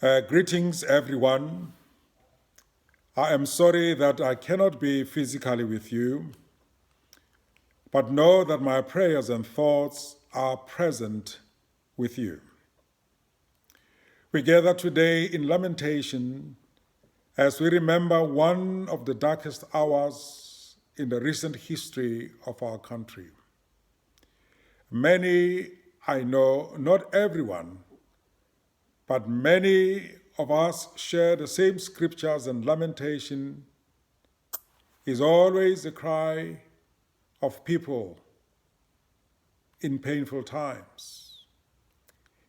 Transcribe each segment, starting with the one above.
Greetings, everyone. I am sorry that I cannot be physically with you, but know that my prayers and thoughts are present with you. We gather today in lamentation as we remember one of the darkest hours in the recent history of our country. Many, I know, not everyone, but many of us share the same scriptures, and lamentation is always a cry of people in painful times,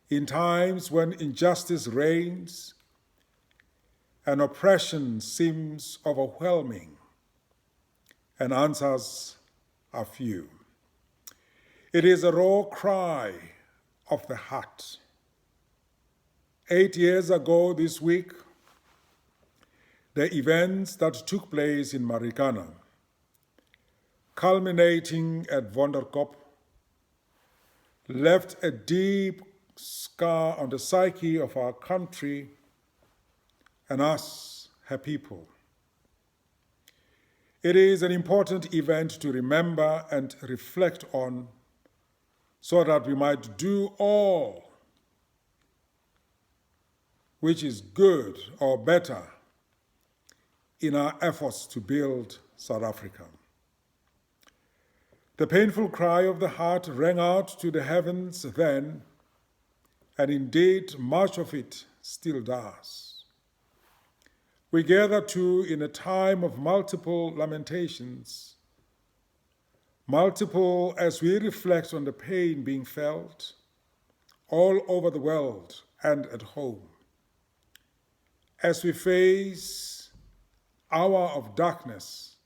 in times when injustice reigns and oppression seems overwhelming and answers are few. It is a raw cry of the heart. 8 years ago this week, the events that took place in Marikana, culminating at Wonderkop, left a deep scar on the psyche of our country and us, her people. It is an important event to remember and reflect on so that we might do all which is good or better in our efforts to build South Africa. The painful cry of the heart rang out to the heavens then, and indeed much of it still does. We gather too in a time of multiple lamentations, multiple as we reflect on the pain being felt all over the world and at home, as we face hour of darkness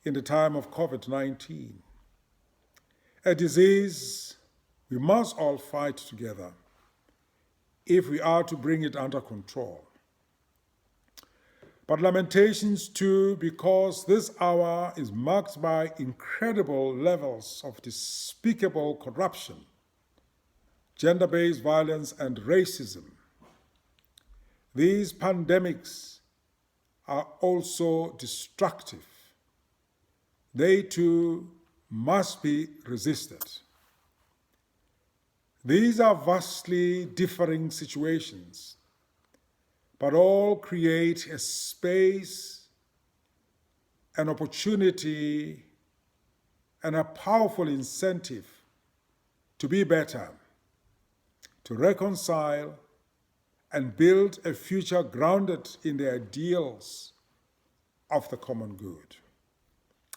in the time of COVID-19, a disease we must all fight together if we are to bring it under control. But lamentations too, because this hour is marked by incredible levels of despicable corruption, gender-based violence, and racism. These pandemics are also destructive. They too must be resisted. These are vastly differing situations, but all create a space, an opportunity, and a powerful incentive to be better, to reconcile, and build a future grounded in the ideals of the common good.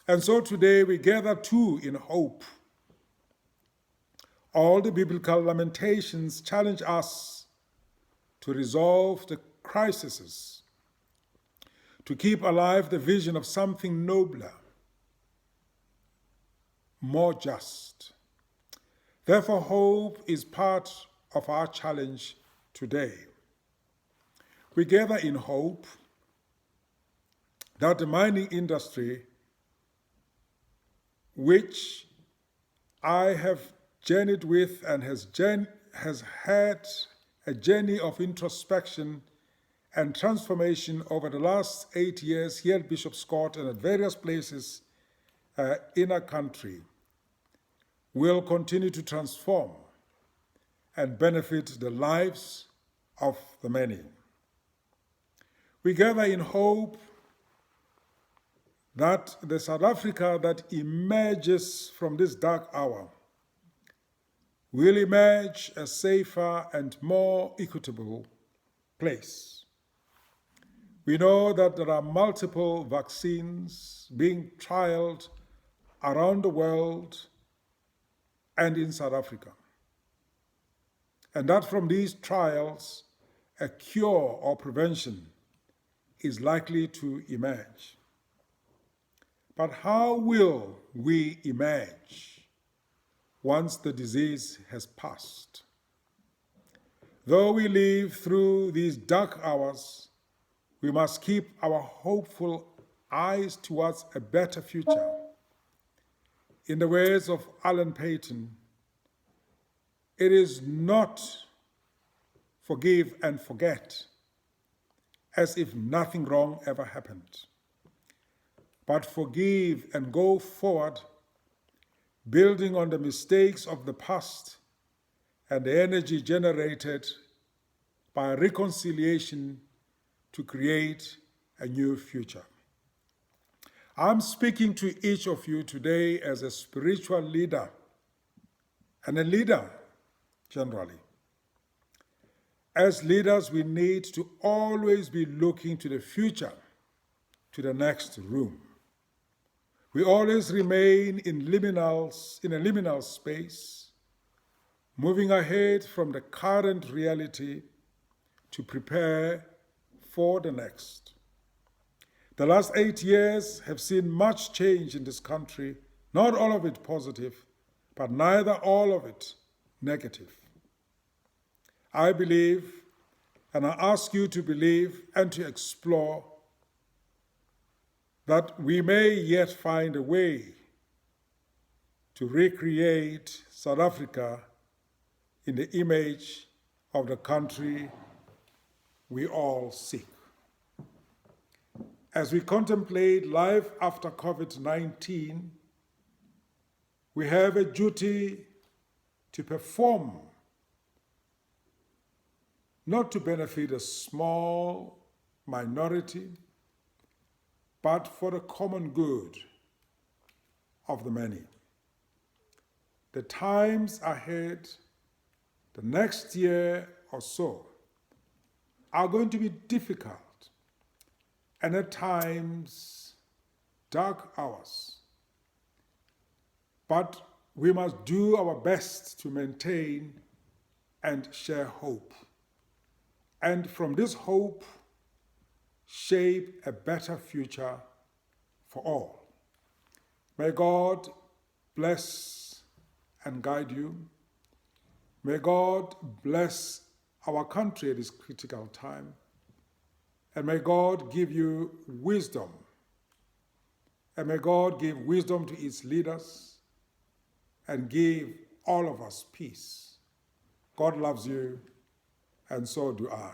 And so today we gather too in hope. All the biblical lamentations challenge us to resolve the crises, to keep alive the vision of something nobler, more just. Therefore, hope is part of our challenge today. We gather in hope that the mining industry, which I have journeyed with and has had a journey of introspection and transformation over the last 8 years here at Bishop's Court and at various places in our country, will continue to transform and benefit the lives of the many. We gather in hope that the South Africa that emerges from this dark hour will emerge a safer and more equitable place. We know that there are multiple vaccines being trialed around the world and in South Africa, and that from these trials, a cure or prevention is likely to emerge. But how will we emerge once the disease has passed? Though we live through these dark hours, we must keep our hopeful eyes towards a better future. In the words of Alan Paton, it is not forgive and forget, as if nothing wrong ever happened. But forgive and go forward, building on the mistakes of the past and the energy generated by reconciliation to create a new future. I'm speaking to each of you today as a spiritual leader and a leader generally. As leaders, we need to always be looking to the future, to the next room. We always remain in a liminal space, moving ahead from the current reality to prepare for the next. The last 8 years have seen much change in this country, not all of it positive, but neither all of it negative. I believe, and I ask you to believe and to explore, that we may yet find a way to recreate South Africa in the image of the country we all seek. As we contemplate life after COVID-19, we have a duty to perform, not to benefit a small minority, but for the common good of the many. The times ahead, the next year or so, are going to be difficult and at times dark hours. But we must do our best to maintain and share hope. And from this hope, shape a better future for all. May God bless and guide you. May God bless our country at this critical time. And may God give you wisdom. And may God give wisdom to its leaders and give all of us peace. God loves you, and so do I.